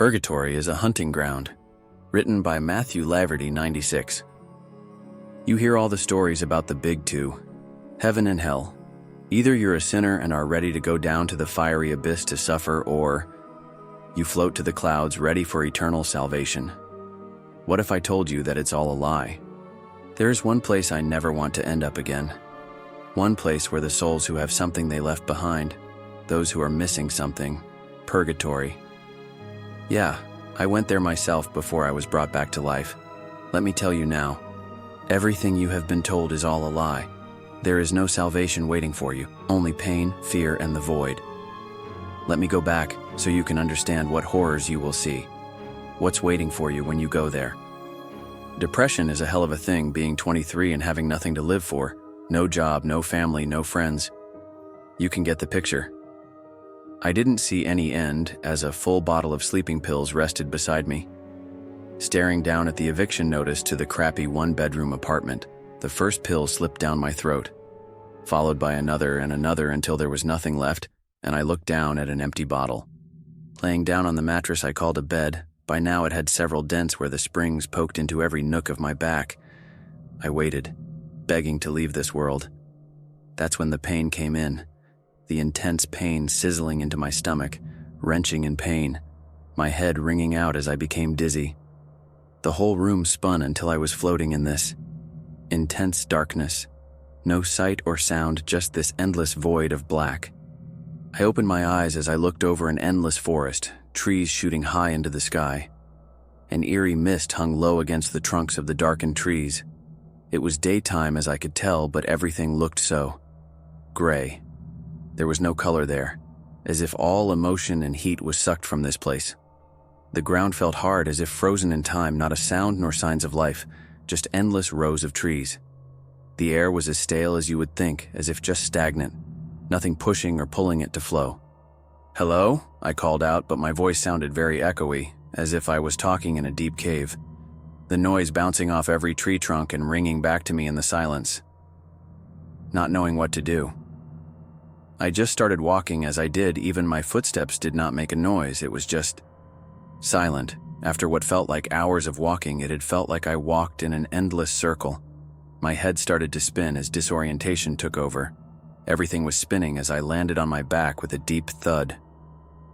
Purgatory is a hunting ground. Written by Matthew Laverty, 96. You hear all the stories about the big two, heaven and hell. Either you're a sinner and are ready to go down to the fiery abyss to suffer, or you float to the clouds ready for eternal salvation. What if I told you that it's all a lie? There's one place I never want to end up again. One place where the souls who have something they left behind, those who are missing something, purgatory. Yeah, I went there myself before I was brought back to life. Let me tell you now, everything you have been told is all a lie. There is no salvation waiting for you, only pain, fear, and the void. Let me go back so you can understand what horrors you will see. What's waiting for you when you go there. Depression is a hell of a thing, being 23 and having nothing to live for. No job, no family, no friends. You can get the picture. I didn't see any end as a full bottle of sleeping pills rested beside me. Staring down at the eviction notice to the crappy one-bedroom apartment, the first pill slipped down my throat, followed by another and another until there was nothing left, and I looked down at an empty bottle. Laying down on the mattress I called a bed. By now it had several dents where the springs poked into every nook of my back. I waited, begging to leave this world. That's when the pain came in. The intense pain sizzling into my stomach, wrenching in pain, my head ringing out as I became dizzy. The whole room spun until I was floating in this intense darkness. No sight or sound, just this endless void of black. I opened my eyes as I looked over an endless forest, trees shooting high into the sky. An eerie mist hung low against the trunks of the darkened trees. It was daytime as I could tell, but everything looked so gray. There was no color there, as if all emotion and heat was sucked from this place. The ground felt hard, as if frozen in time, not a sound nor signs of life, just endless rows of trees. The air was as stale as you would think, as if just stagnant, nothing pushing or pulling it to flow. "Hello?" I called out, but my voice sounded very echoey, as if I was talking in a deep cave. The noise bouncing off every tree trunk and ringing back to me in the silence. Not knowing what to do. I just started walking. As I did, even my footsteps did not make a noise. It was just silent. After what felt like hours of walking, it had felt like I walked in an endless circle. My head started to spin as disorientation took over. Everything was spinning as I landed on my back with a deep thud,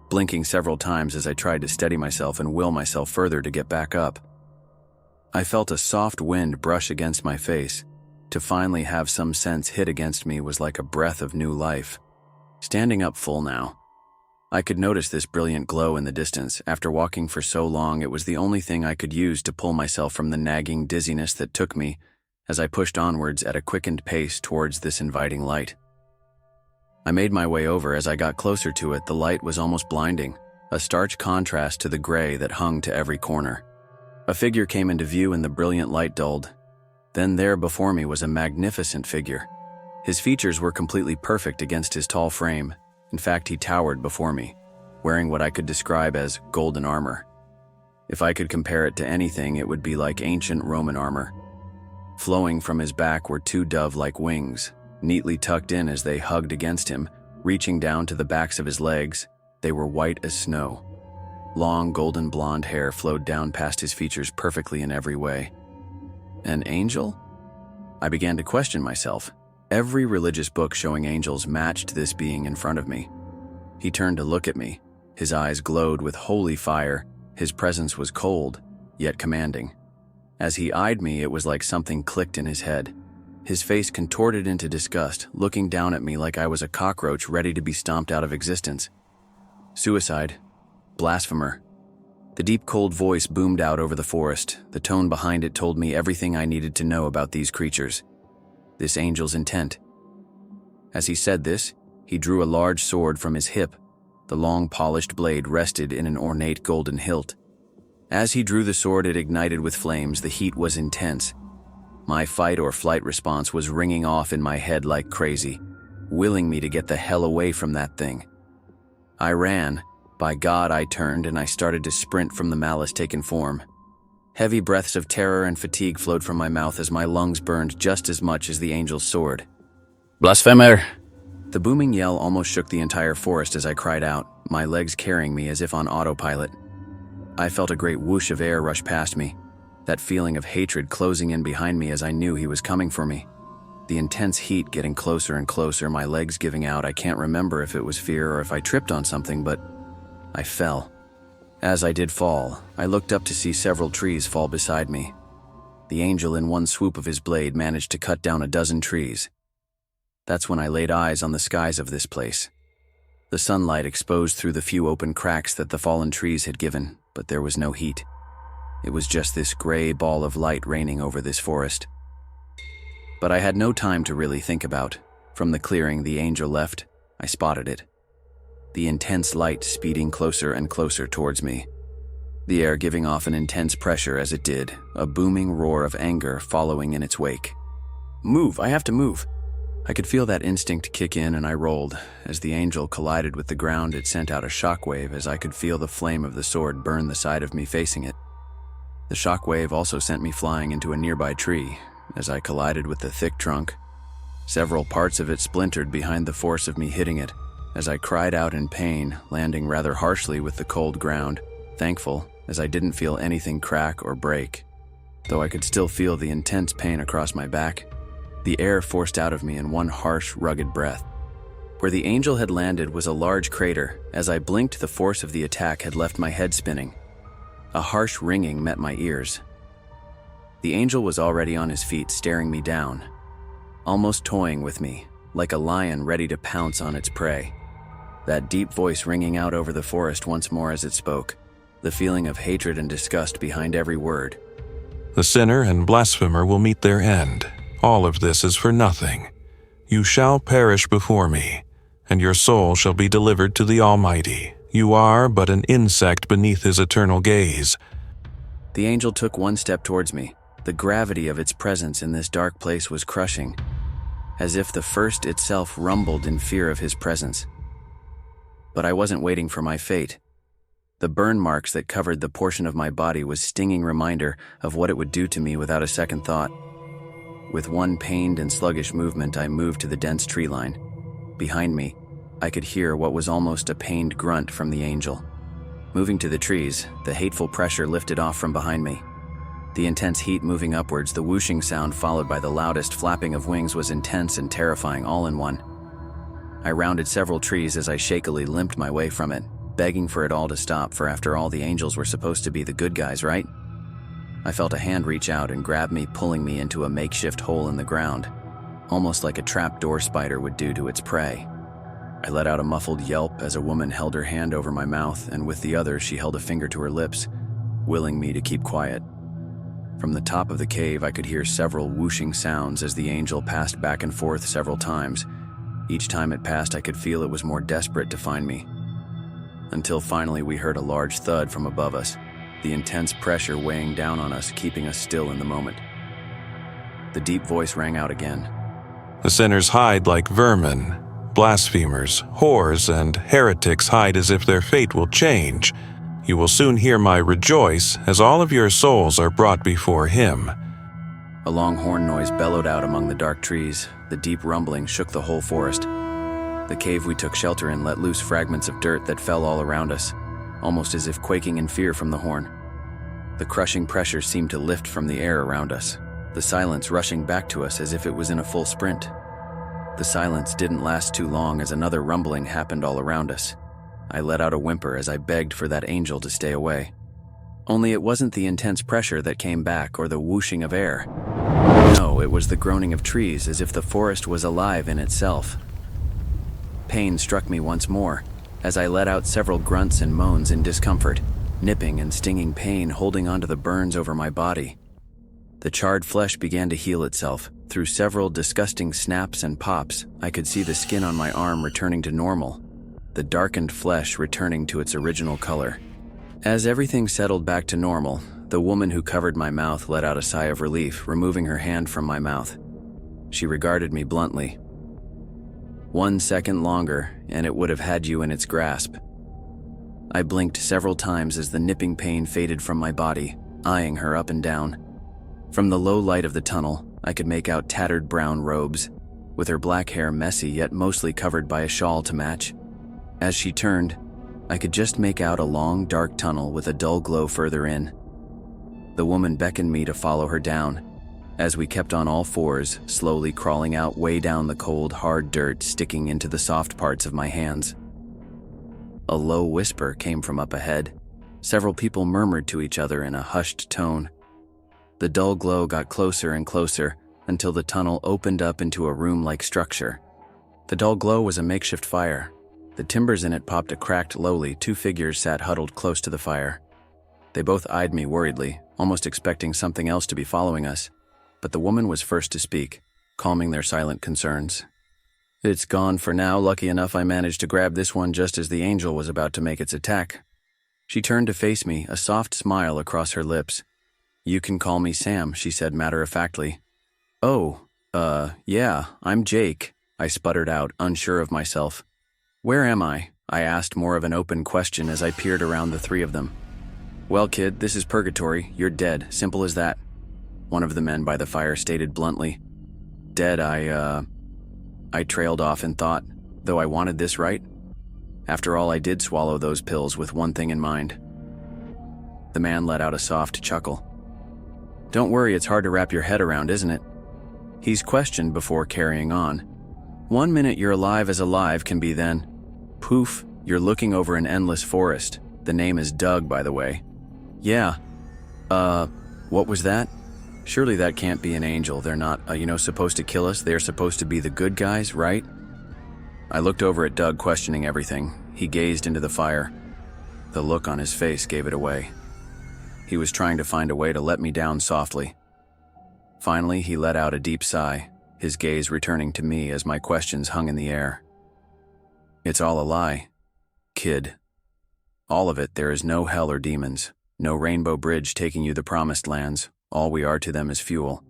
blinking several times as I tried to steady myself and will myself further to get back up. I felt a soft wind brush against my face. To finally have some sense hit against me was like a breath of new life. Standing up full now, I could notice this brilliant glow in the distance. After walking for so long, it was the only thing I could use to pull myself from the nagging dizziness that took me as I pushed onwards at a quickened pace towards this inviting light. I made my way over. As I got closer to it, the light was almost blinding, a stark contrast to the gray that hung to every corner. A figure came into view and the brilliant light dulled. Then there before me was a magnificent figure. His features were completely perfect against his tall frame. In fact, he towered before me, wearing what I could describe as golden armor. If I could compare it to anything, it would be like ancient Roman armor. Flowing from his back were two dove-like wings, neatly tucked in as they hugged against him, reaching down to the backs of his legs. They were white as snow. Long golden blonde hair flowed down past his features perfectly in every way. An angel? I began to question myself. Every religious book showing angels matched this being in front of me. He turned to look at me. His eyes glowed with holy fire. His presence was cold, yet commanding. As he eyed me, it was like something clicked in his head. His face contorted into disgust, looking down at me like I was a cockroach ready to be stomped out of existence. Suicide. Blasphemer. The deep, cold voice boomed out over the forest. The tone behind it told me everything I needed to know about these creatures. This angel's intent. As he said this, he drew a large sword from his hip. The long, polished blade rested in an ornate golden hilt. As he drew the sword, it ignited with flames. The heat was intense. My fight or flight response was ringing off in my head like crazy, willing me to get the hell away from that thing. I ran. By God, I turned and I started to sprint from the malice taken form. Heavy breaths of terror and fatigue flowed from my mouth as my lungs burned just as much as the angel's sword. "Blasphemer!" The booming yell almost shook the entire forest as I cried out, my legs carrying me as if on autopilot. I felt a great whoosh of air rush past me, that feeling of hatred closing in behind me as I knew he was coming for me. The intense heat getting closer and closer, my legs giving out. I can't remember if it was fear or if I tripped on something, but I fell. As I did fall, I looked up to see several trees fall beside me. The angel in one swoop of his blade managed to cut down a dozen trees. That's when I laid eyes on the skies of this place. The sunlight exposed through the few open cracks that the fallen trees had given, but there was no heat. It was just this gray ball of light raining over this forest. But I had no time to really think about. From the clearing the angel left, I spotted it. The intense light speeding closer and closer towards me. The air giving off an intense pressure as it did, a booming roar of anger following in its wake. Move, I have to move. I could feel that instinct kick in and I rolled. As the angel collided with the ground, it sent out a shockwave as I could feel the flame of the sword burn the side of me facing it. The shockwave also sent me flying into a nearby tree. As I collided with the thick trunk, several parts of it splintered behind the force of me hitting it, as I cried out in pain, landing rather harshly with the cold ground, thankful as I didn't feel anything crack or break. Though I could still feel the intense pain across my back, the air forced out of me in one harsh, rugged breath. Where the angel had landed was a large crater. As I blinked, the force of the attack had left my head spinning. A harsh ringing met my ears. The angel was already on his feet, staring me down, almost toying with me, like a lion ready to pounce on its prey. That deep voice ringing out over the forest once more as it spoke, the feeling of hatred and disgust behind every word. The sinner and blasphemer will meet their end. All of this is for nothing. You shall perish before me, and your soul shall be delivered to the Almighty. You are but an insect beneath his eternal gaze. The angel took one step towards me. The gravity of its presence in this dark place was crushing, as if the first itself rumbled in fear of his presence. But I wasn't waiting for my fate. The burn marks that covered the portion of my body was stinging reminder of what it would do to me without a second thought. With one pained and sluggish movement, I moved to the dense tree line. Behind me, I could hear what was almost a pained grunt from the angel. Moving to the trees, the hateful pressure lifted off from behind me. The intense heat moving upwards, the whooshing sound followed by the loudest flapping of wings was intense and terrifying all in one. I rounded several trees as I shakily limped my way from it, begging for it all to stop, for after all the angels were supposed to be the good guys, right? I felt a hand reach out and grab me, pulling me into a makeshift hole in the ground, almost like a trapdoor spider would do to its prey. I let out a muffled yelp as a woman held her hand over my mouth, and with the other she held a finger to her lips, willing me to keep quiet. From the top of the cave, I could hear several whooshing sounds as the angel passed back and forth several times. Each time it passed, I could feel it was more desperate to find me. Until finally we heard a large thud from above us, the intense pressure weighing down on us, keeping us still in the moment. The deep voice rang out again. The sinners hide like vermin. Blasphemers, whores, and heretics hide as if their fate will change. You will soon hear my rejoice, as all of your souls are brought before him. A long horn noise bellowed out among the dark trees. The deep rumbling shook the whole forest. The cave we took shelter in let loose fragments of dirt that fell all around us, almost as if quaking in fear from the horn. The crushing pressure seemed to lift from the air around us, the silence rushing back to us as if it was in a full sprint. The silence didn't last too long as another rumbling happened all around us. I let out a whimper as I begged for that angel to stay away. Only it wasn't the intense pressure that came back or the whooshing of air. No, it was the groaning of trees, as if the forest was alive in itself. Pain struck me once more as I let out several grunts and moans in discomfort, nipping and stinging pain holding onto the burns over my body. The charred flesh began to heal itself. Through several disgusting snaps and pops, I could see the skin on my arm returning to normal, the darkened flesh returning to its original color. As everything settled back to normal, the woman who covered my mouth let out a sigh of relief, removing her hand from my mouth. She regarded me bluntly. 1 second longer, and it would have had you in its grasp. I blinked several times as the nipping pain faded from my body, eyeing her up and down. From the low light of the tunnel, I could make out tattered brown robes, with her black hair messy yet mostly covered by a shawl to match. As she turned, I could just make out a long, dark tunnel with a dull glow further in. The woman beckoned me to follow her down, as we kept on all fours, slowly crawling out way down the cold, hard dirt sticking into the soft parts of my hands. A low whisper came from up ahead. Several people murmured to each other in a hushed tone. The dull glow got closer and closer until the tunnel opened up into a room-like structure. The dull glow was a makeshift fire. The timbers in it popped a cracked lowly. 2 figures sat huddled close to the fire. They both eyed me worriedly, almost expecting something else to be following us. But the woman was first to speak, calming their silent concerns. "It's gone for now. Lucky enough I managed to grab this one just as the angel was about to make its attack." She turned to face me, a soft smile across her lips. "You can call me Sam," she said matter-of-factly. "Oh, yeah, I'm Jake," I sputtered out, unsure of myself. "Where am I?" I asked, more of an open question as I peered around the 3 of them. "Well, kid, this is Purgatory. You're dead. Simple as that," one of the men by the fire stated bluntly. "Dead, I trailed off in thought, though I wanted this right. After all, I did swallow those pills with one thing in mind." The man let out a soft chuckle. "Don't worry, it's hard to wrap your head around, isn't it?" He's questioned before carrying on. "1 minute you're alive as alive can be, then poof, you're looking over an endless forest. The name is Doug, by the way." "Yeah. What was that? Surely that can't be an angel. They're not, supposed to kill us. They're supposed to be the good guys, right?" I looked over at Doug, questioning everything. He gazed into the fire. The look on his face gave it away. He was trying to find a way to let me down softly. Finally, he let out a deep sigh, his gaze returning to me as my questions hung in the air. "It's all a lie, kid. All of it. There is no hell or demons, no rainbow bridge taking you the promised lands. All we are to them is fuel.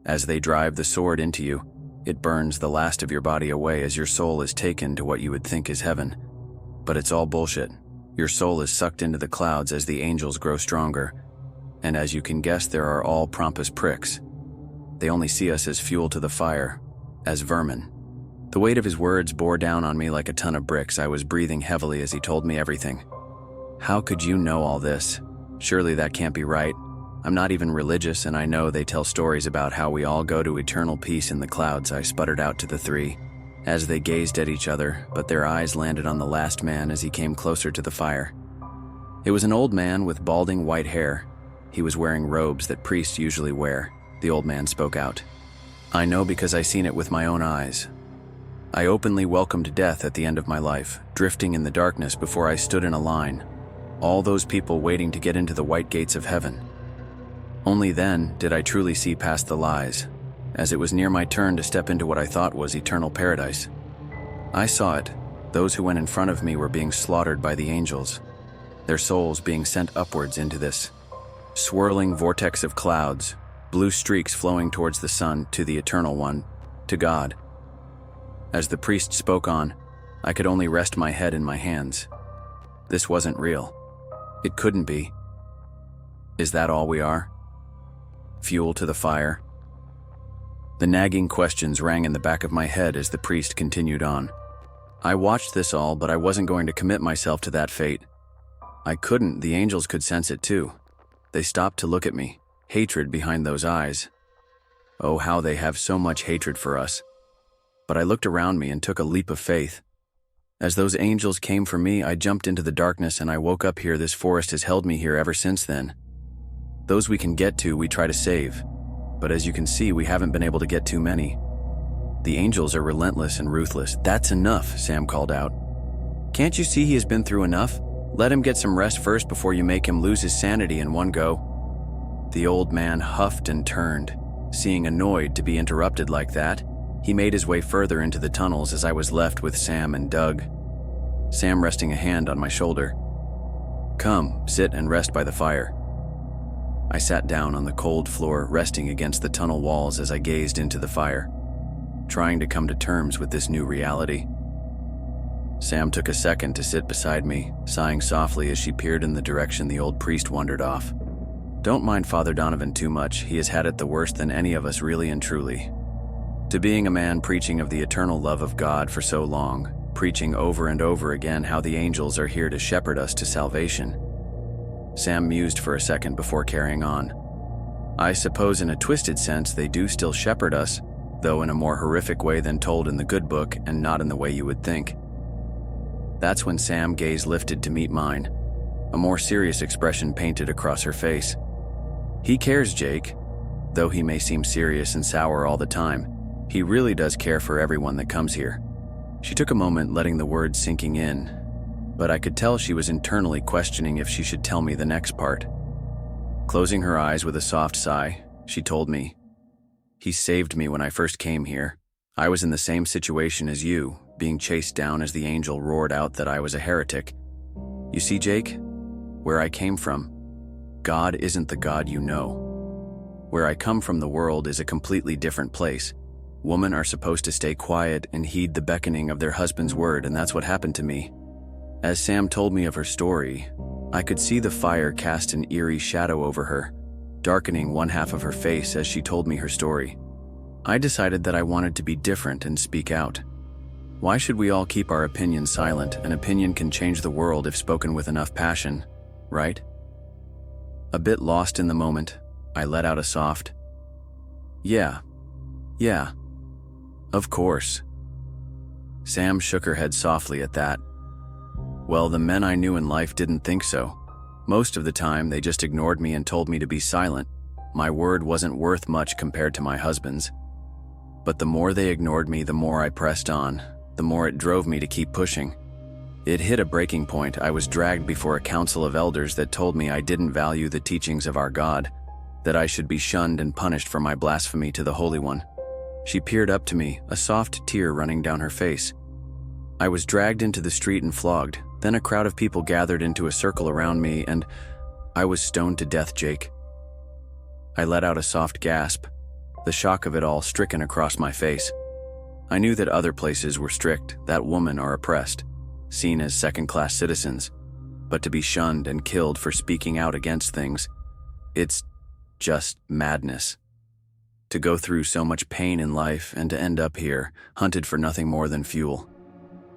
As they drive the sword into you, it burns the last of your body away as your soul is taken to what you would think is heaven. But it's all bullshit. Your soul is sucked into the clouds as the angels grow stronger. And as you can guess, there are all pompous pricks. They only see us as fuel to the fire, as vermin." The weight of his words bore down on me like a ton of bricks. I was breathing heavily as he told me everything. "How could you know all this? Surely that can't be right. I'm not even religious, and I know they tell stories about how we all go to eternal peace in the clouds," I sputtered out to the 3, as they gazed at each other, but their eyes landed on the last man as he came closer to the fire. It was an old man with balding white hair. He was wearing robes that priests usually wear. The old man spoke out. "I know because I seen it with my own eyes. I openly welcomed death at the end of my life, drifting in the darkness before I stood in a line. All those people waiting to get into the white gates of heaven. Only then did I truly see past the lies, as it was near my turn to step into what I thought was eternal paradise. I saw it. Those who went in front of me were being slaughtered by the angels, their souls being sent upwards into this swirling vortex of clouds, blue streaks flowing towards the sun, to the eternal one, to God." As the priest spoke on, I could only rest my head in my hands. This wasn't real. It couldn't be. Is that all we are? Fuel to the fire? The nagging questions rang in the back of my head as the priest continued on. I watched this all, but I wasn't going to commit myself to that fate. I couldn't. The angels could sense it too. They stopped to look at me, hatred behind those eyes. Oh, how they have so much hatred for us. But I looked around me and took a leap of faith. As those angels came for me, I jumped into the darkness and I woke up here. This forest has held me here ever since then. Those we can get to, we try to save. But as you can see, we haven't been able to get too many. The angels are relentless and ruthless. That's enough, Sam called out. Can't you see he has been through enough? Let him get some rest first before you make him lose his sanity in one go. The old man huffed and turned. Seeing annoyed to be interrupted like that, he made his way further into the tunnels as I was left with Sam and Doug. Sam resting a hand on my shoulder. Come, sit and rest by the fire. I sat down on the cold floor, resting against the tunnel walls as I gazed into the fire, trying to come to terms with this new reality. Sam took a second to sit beside me, sighing softly as she peered in the direction the old priest wandered off. Don't mind Father Donovan too much. He has had it the worst than any of us, really and truly. To being a man preaching of the eternal love of God for so long, preaching over and over again how the angels are here to shepherd us to salvation. Sam mused for a second before carrying on. I suppose in a twisted sense they do still shepherd us, though in a more horrific way than told in the good book and not in the way you would think. That's when Sam's gaze lifted to meet mine. A more serious expression painted across her face. He cares, Jake. Though he may seem serious and sour all the time, he really does care for everyone that comes here. She took a moment letting the words sinking in, but I could tell she was internally questioning if she should tell me the next part. Closing her eyes with a soft sigh, she told me, "He saved me when I first came here. I was in the same situation as you, being chased down as the angel roared out that I was a heretic. You see, Jake, where I came from, God isn't the God you know. Where I come from, the world is a completely different place. Women are supposed to stay quiet and heed the beckoning of their husband's word, and that's what happened to me." As Sam told me of her story, I could see the fire cast an eerie shadow over her, darkening one half of her face as she told me her story. I decided that I wanted to be different and speak out. Why should we all keep our opinions silent? An opinion can change the world if spoken with enough passion, right? A bit lost in the moment, I let out a soft, Yeah, of course." Sam shook her head softly at that. Well, the men I knew in life didn't think so. Most of the time, they just ignored me and told me to be silent. My word wasn't worth much compared to my husband's. But the more they ignored me, the more I pressed on, the more it drove me to keep pushing. It hit a breaking point. I was dragged before a council of elders that told me I didn't value the teachings of our God, that I should be shunned and punished for my blasphemy to the Holy One. She peered up to me, a soft tear running down her face. I was dragged into the street and flogged. Then a crowd of people gathered into a circle around me, and I was stoned to death, Jake. I let out a soft gasp, the shock of it all stricken across my face. I knew that other places were strict, that women are oppressed, seen as second-class citizens, but to be shunned and killed for speaking out against things, it's just madness. To go through so much pain in life and to end up here, hunted for nothing more than fuel.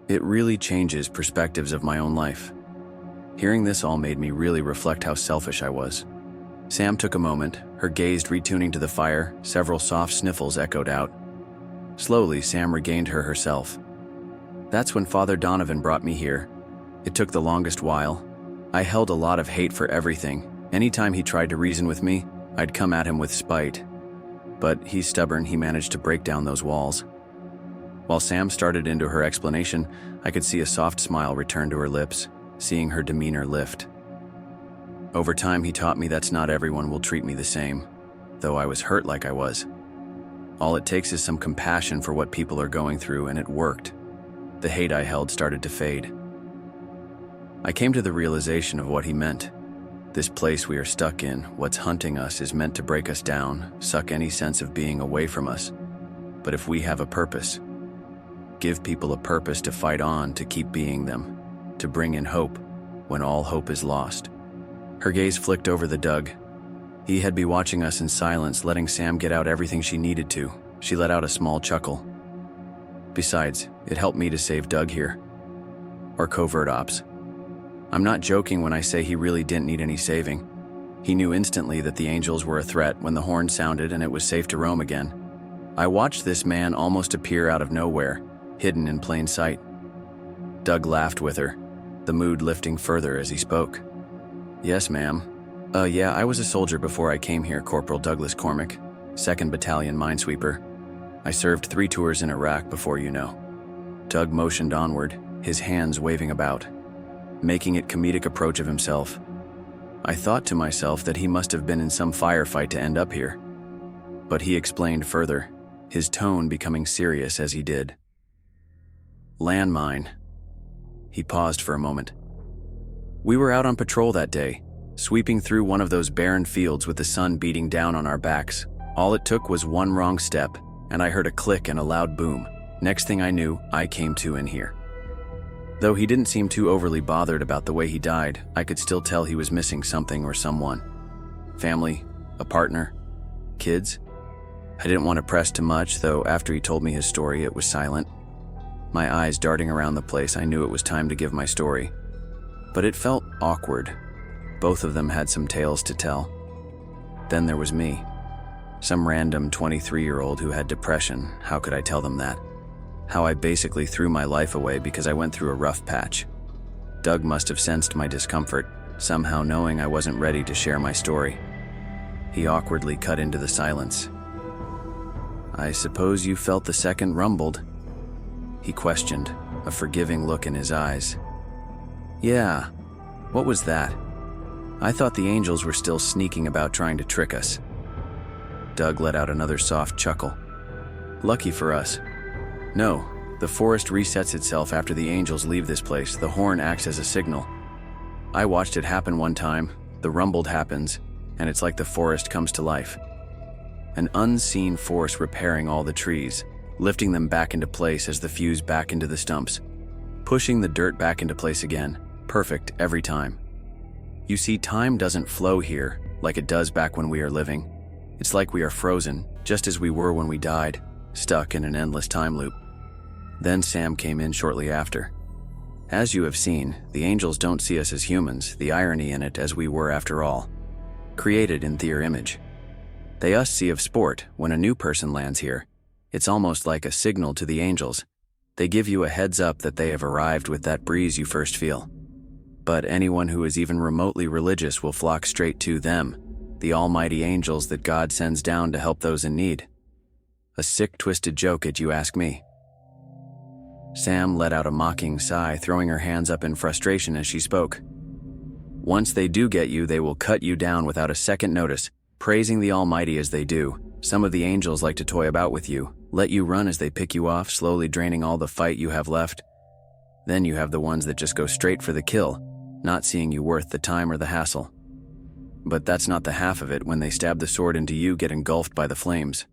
It really changes perspectives of my own life. Hearing this all made me really reflect how selfish I was. Sam took a moment, her gaze retuning to the fire. Several soft sniffles echoed out. Slowly, Sam regained herself. That's when Father Donovan brought me here. It took the longest while. I held a lot of hate for everything. Anytime he tried to reason with me, I'd come at him with spite. But he's stubborn, he managed to break down those walls. While Sam started into her explanation, I could see a soft smile return to her lips, seeing her demeanor lift. Over time, he taught me that not everyone will treat me the same, though I was hurt like I was. All it takes is some compassion for what people are going through, and it worked. The hate I held started to fade. I came to the realization of what he meant. This place we are stuck in, what's hunting us, is meant to break us down, suck any sense of being away from us. But if we have a purpose, give people a purpose to fight on, to keep being them, to bring in hope when all hope is lost. Her gaze flicked over the Doug. He had been watching us in silence, letting Sam get out everything she needed to. She let out a small chuckle. Besides, it helped me to save Doug here. Or covert ops. I'm not joking when I say he really didn't need any saving. He knew instantly that the angels were a threat when the horn sounded and it was safe to roam again. I watched this man almost appear out of nowhere, hidden in plain sight. Doug laughed with her, the mood lifting further as he spoke. Yes, ma'am. Yeah, I was a soldier before I came here, Corporal Douglas Cormack, 2nd Battalion Minesweeper. I served 3 tours in Iraq before you know. Doug motioned onward, his hands waving about, making a comedic approach of himself. I thought to myself that he must have been in some firefight to end up here. But he explained further, his tone becoming serious as he did. Landmine. He paused for a moment. We were out on patrol that day, sweeping through one of those barren fields with the sun beating down on our backs. All it took was one wrong step, and I heard a click and a loud boom. Next thing I knew, I came to in here. Though he didn't seem too overly bothered about the way he died, I could still tell he was missing something or someone. Family, a partner, kids. I didn't want to press too much, though after he told me his story, it was silent. My eyes darting around the place, I knew it was time to give my story. But it felt awkward. Both of them had some tales to tell. Then there was me. Some random 23-year-old who had depression. How could I tell them that? How I basically threw my life away because I went through a rough patch. Doug must have sensed my discomfort, somehow knowing I wasn't ready to share my story. He awkwardly cut into the silence. "I suppose you felt the second rumbled?" He questioned, a forgiving look in his eyes. "Yeah, what was that? I thought the angels were still sneaking about trying to trick us." Doug let out another soft chuckle. "Lucky for us. No, the forest resets itself after the angels leave this place. The horn acts as a signal. I watched it happen one time. The rumbled happens, and it's like the forest comes to life. An unseen force repairing all the trees, lifting them back into place as the fuse back into the stumps, pushing the dirt back into place again, perfect every time. You see, time doesn't flow here like it does back when we are living. It's like we are frozen, just as we were when we died, stuck in an endless time loop." Then Sam came in shortly after. "As you have seen, the angels don't see us as humans, the irony in it, as we were after all. Created in their image. They us see of sport when a new person lands here. It's almost like a signal to the angels. They give you a heads up that they have arrived with that breeze you first feel. But anyone who is even remotely religious will flock straight to them, the almighty angels that God sends down to help those in need. A sick, twisted joke, if you ask me." Sam let out a mocking sigh, throwing her hands up in frustration as she spoke. "Once they do get you, they will cut you down without a second notice, praising the Almighty as they do. Some of the angels like to toy about with you, let you run as they pick you off, slowly draining all the fight you have left. Then you have the ones that just go straight for the kill, not seeing you worth the time or the hassle. But that's not the half of it when they stab the sword into you, get engulfed by the flames.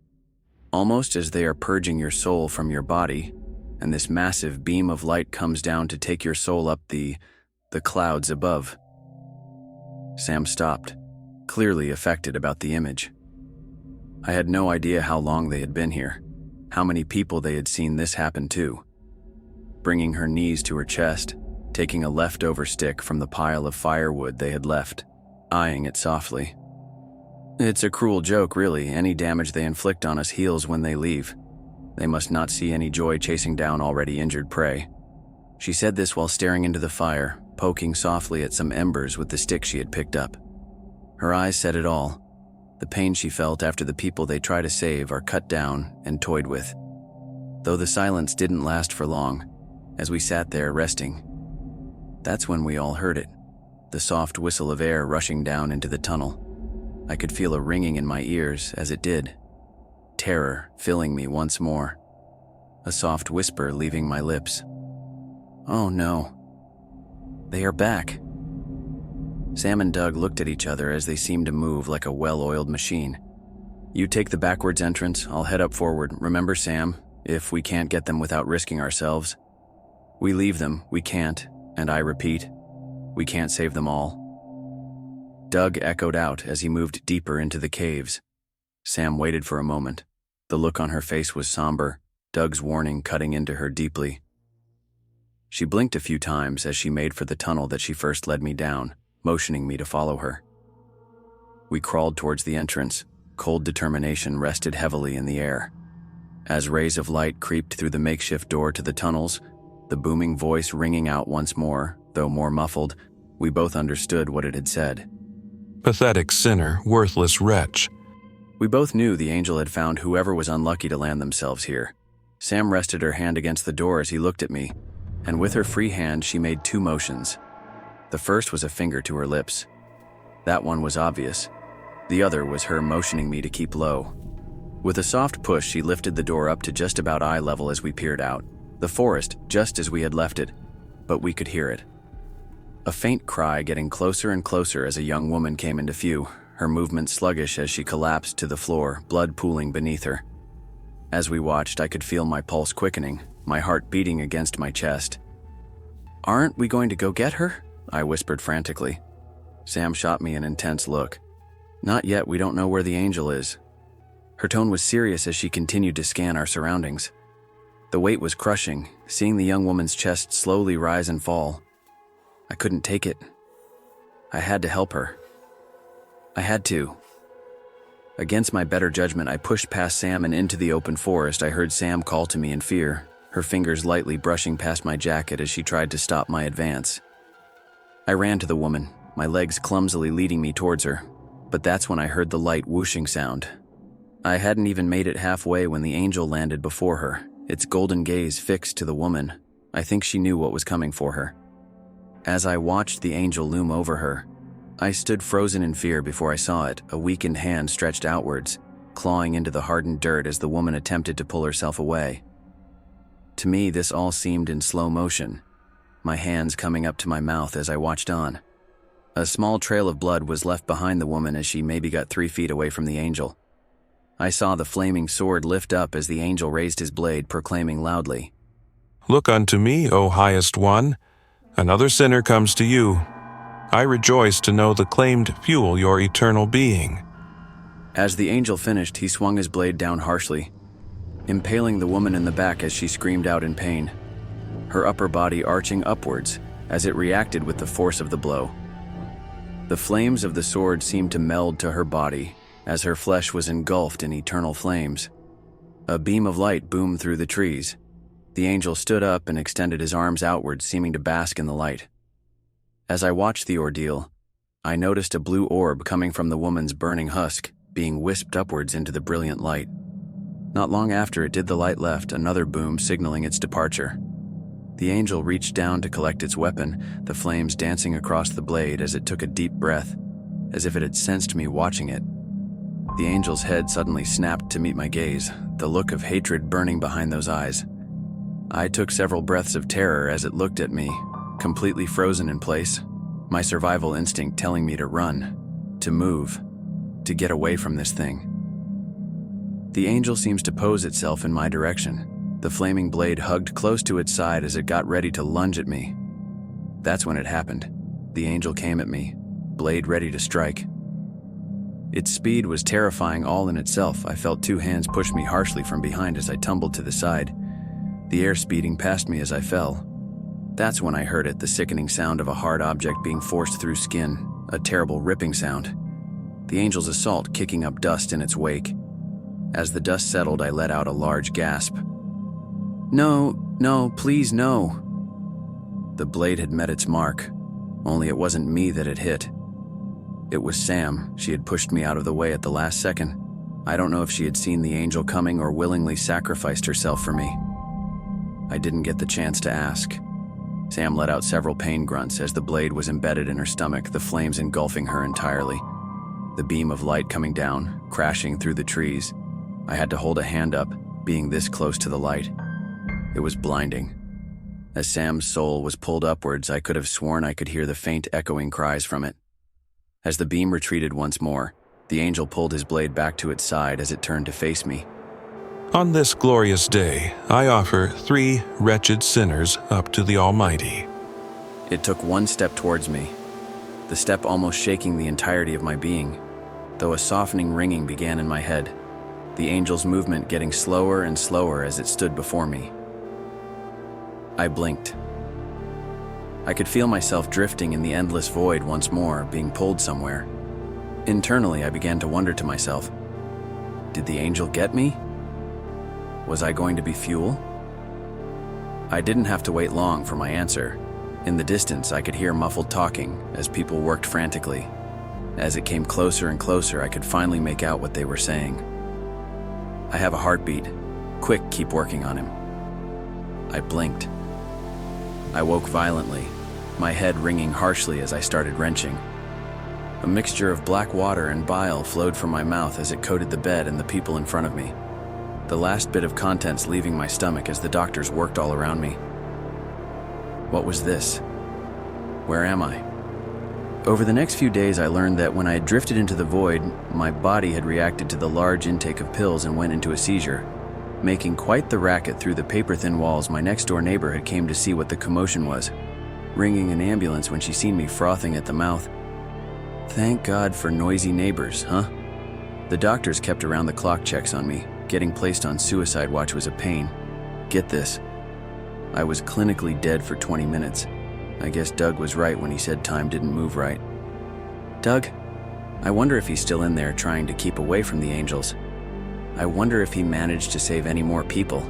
Almost as they are purging your soul from your body, and this massive beam of light comes down to take your soul up the clouds above." Sam stopped, clearly affected about the image. I had no idea how long they had been here, how many people they had seen this happen to. Bringing her knees to her chest, taking a leftover stick from the pile of firewood they had left, eyeing it softly. "It's a cruel joke, really. Any damage they inflict on us heals when they leave. They must not see any joy chasing down already injured prey." She said this while staring into the fire, poking softly at some embers with the stick she had picked up. Her eyes said it all. The pain she felt after the people they try to save are cut down and toyed with. Though the silence didn't last for long, as we sat there resting. That's when we all heard it, the soft whistle of air rushing down into the tunnel. I could feel a ringing in my ears as it did, terror filling me once more, a soft whisper leaving my lips. "Oh no, they are back." Sam and Doug looked at each other as they seemed to move like a well-oiled machine. "You take the backwards entrance, I'll head up forward. Remember, Sam, if we can't get them without risking ourselves. We leave them, we can't, and I repeat, we can't save them all." Doug echoed out as he moved deeper into the caves. Sam waited for a moment. The look on her face was somber, Doug's warning cutting into her deeply. She blinked a few times as she made for the tunnel that she first led me down, motioning me to follow her. We crawled towards the entrance. Cold determination rested heavily in the air. As rays of light creeped through the makeshift door to the tunnels, the booming voice ringing out once more, though more muffled, we both understood what it had said. "Pathetic sinner, worthless wretch." We both knew the angel had found whoever was unlucky to land themselves here. Sam rested her hand against the door as he looked at me, and with her free hand she made two motions. The first was a finger to her lips. That one was obvious. The other was her motioning me to keep low. With a soft push, she lifted the door up to just about eye level as we peered out. The forest, just as we had left it, but we could hear it. A faint cry getting closer and closer as a young woman came into view, her movement sluggish as she collapsed to the floor, blood pooling beneath her. As we watched, I could feel my pulse quickening, my heart beating against my chest. "Aren't we going to go get her?" I whispered frantically. Sam shot me an intense look. "Not yet, we don't know where the angel is." Her tone was serious as she continued to scan our surroundings. The weight was crushing, seeing the young woman's chest slowly rise and fall. I couldn't take it. I had to help her. I had to. Against my better judgment, I pushed past Sam and into the open forest. I heard Sam call to me in fear, her fingers lightly brushing past my jacket as she tried to stop my advance. I ran to the woman, my legs clumsily leading me towards her, but that's when I heard the light whooshing sound. I hadn't even made it halfway when the angel landed before her, its golden gaze fixed to the woman. I think she knew what was coming for her. As I watched the angel loom over her, I stood frozen in fear before I saw it, a weakened hand stretched outwards, clawing into the hardened dirt as the woman attempted to pull herself away. To me, this all seemed in slow motion, my hands coming up to my mouth as I watched on. A small trail of blood was left behind the woman as she maybe got 3 feet away from the angel. I saw the flaming sword lift up as the angel raised his blade, proclaiming loudly, "Look unto me, O highest one. Another sinner comes to you. I rejoice to know the claimed fuel your eternal being." As the angel finished, he swung his blade down harshly, impaling the woman in the back as she screamed out in pain, her upper body arching upwards as it reacted with the force of the blow. The flames of the sword seemed to meld to her body as her flesh was engulfed in eternal flames. A beam of light boomed through the trees. The angel stood up and extended his arms outwards, seeming to bask in the light. As I watched the ordeal, I noticed a blue orb coming from the woman's burning husk, being wisped upwards into the brilliant light. Not long after it did, the light left, another boom signaling its departure. The angel reached down to collect its weapon, the flames dancing across the blade as it took a deep breath, as if it had sensed me watching it. The angel's head suddenly snapped to meet my gaze, the look of hatred burning behind those eyes. I took several breaths of terror as it looked at me, completely frozen in place, my survival instinct telling me to run, to move, to get away from this thing. The angel seems to pose itself in my direction, the flaming blade hugged close to its side as it got ready to lunge at me. That's when it happened. The angel came at me, blade ready to strike. Its speed was terrifying all in itself. I felt 2 hands push me harshly from behind as I tumbled to the side, the air speeding past me as I fell. That's when I heard it, the sickening sound of a hard object being forced through skin, a terrible ripping sound. The angel's assault kicking up dust in its wake. As the dust settled, I let out a large gasp. No, please no. The blade had met its mark, only it wasn't me that it hit. It was Sam. She had pushed me out of the way at the last second. I don't know if she had seen the angel coming or willingly sacrificed herself for me. I didn't get the chance to ask. Sam let out several pain grunts as the blade was embedded in her stomach, the flames engulfing her entirely. The beam of light coming down, crashing through the trees. I had to hold a hand up, being this close to the light. It was blinding. As Sam's soul was pulled upwards, I could have sworn I could hear the faint echoing cries from it. As the beam retreated once more, the angel pulled his blade back to its side as it turned to face me. On this glorious day, I offer 3 wretched sinners up to the Almighty. It took 1 step towards me, the step almost shaking the entirety of my being, though a softening ringing began in my head, the angel's movement getting slower and slower as it stood before me. I blinked. I could feel myself drifting in the endless void once more, being pulled somewhere. Internally, I began to wonder to myself, did the angel get me? Was I going to be fuel? I didn't have to wait long for my answer. In the distance, I could hear muffled talking as people worked frantically. As it came closer and closer, I could finally make out what they were saying. I have a heartbeat. Quick, keep working on him. I blinked. I woke violently, my head ringing harshly as I started wrenching. A mixture of black water and bile flowed from my mouth as it coated the bed and the people in front of me, the last bit of contents leaving my stomach as the doctors worked all around me. What was this? Where am I? Over the next few days, I learned that when I had drifted into the void, my body had reacted to the large intake of pills and went into a seizure, making quite the racket through the paper-thin walls. My next-door neighbor had came to see what the commotion was, ringing an ambulance when she seen me frothing at the mouth. Thank God for noisy neighbors, huh? The doctors kept around-the-clock checks on me. Getting placed on suicide watch was a pain. Get this. I was clinically dead for 20 minutes. I guess Doug was right when he said time didn't move right. Doug? I wonder if he's still in there trying to keep away from the angels. I wonder if he managed to save any more people.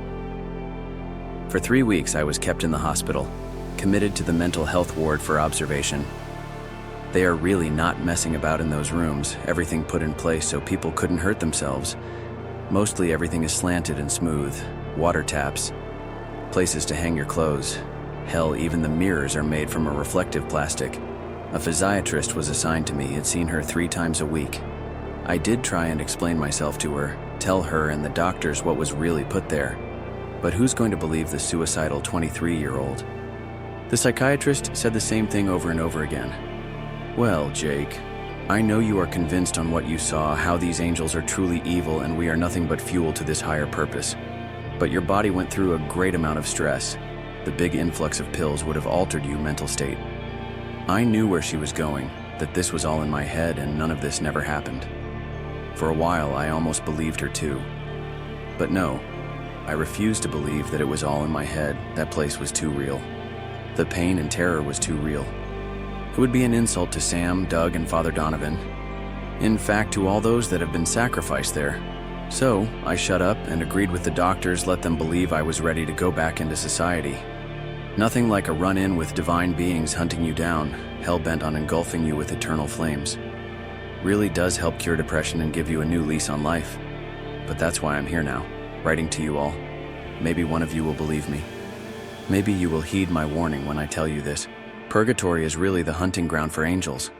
For 3 weeks, I was kept in the hospital, committed to the mental health ward for observation. They are really not messing about in those rooms, everything put in place so people couldn't hurt themselves. Mostly everything is slanted and smooth, water taps, places to hang your clothes. Hell, even the mirrors are made from a reflective plastic. A physiatrist was assigned to me, had seen her 3 times a week. I did try and explain myself to her, tell her and the doctors what was really put there. But who's going to believe the suicidal 23-year-old? The psychiatrist said the same thing over and over again. Well, Jake, I know you are convinced on what you saw, how these angels are truly evil and we are nothing but fuel to this higher purpose. But your body went through a great amount of stress. The big influx of pills would have altered your mental state. I knew where she was going, that this was all in my head and none of this never happened. For a while, I almost believed her too. But no, I refused to believe that it was all in my head. That place was too real. The pain and terror was too real. It would be an insult to Sam, Doug, and Father Donovan. In fact, to all those that have been sacrificed there. So, I shut up and agreed with the doctors, let them believe I was ready to go back into society. Nothing like a run-in with divine beings hunting you down, hell-bent on engulfing you with eternal flames. Really does help cure depression and give you a new lease on life. But that's why I'm here now, writing to you all. Maybe one of you will believe me. Maybe you will heed my warning when I tell you this. Purgatory is really the hunting ground for angels.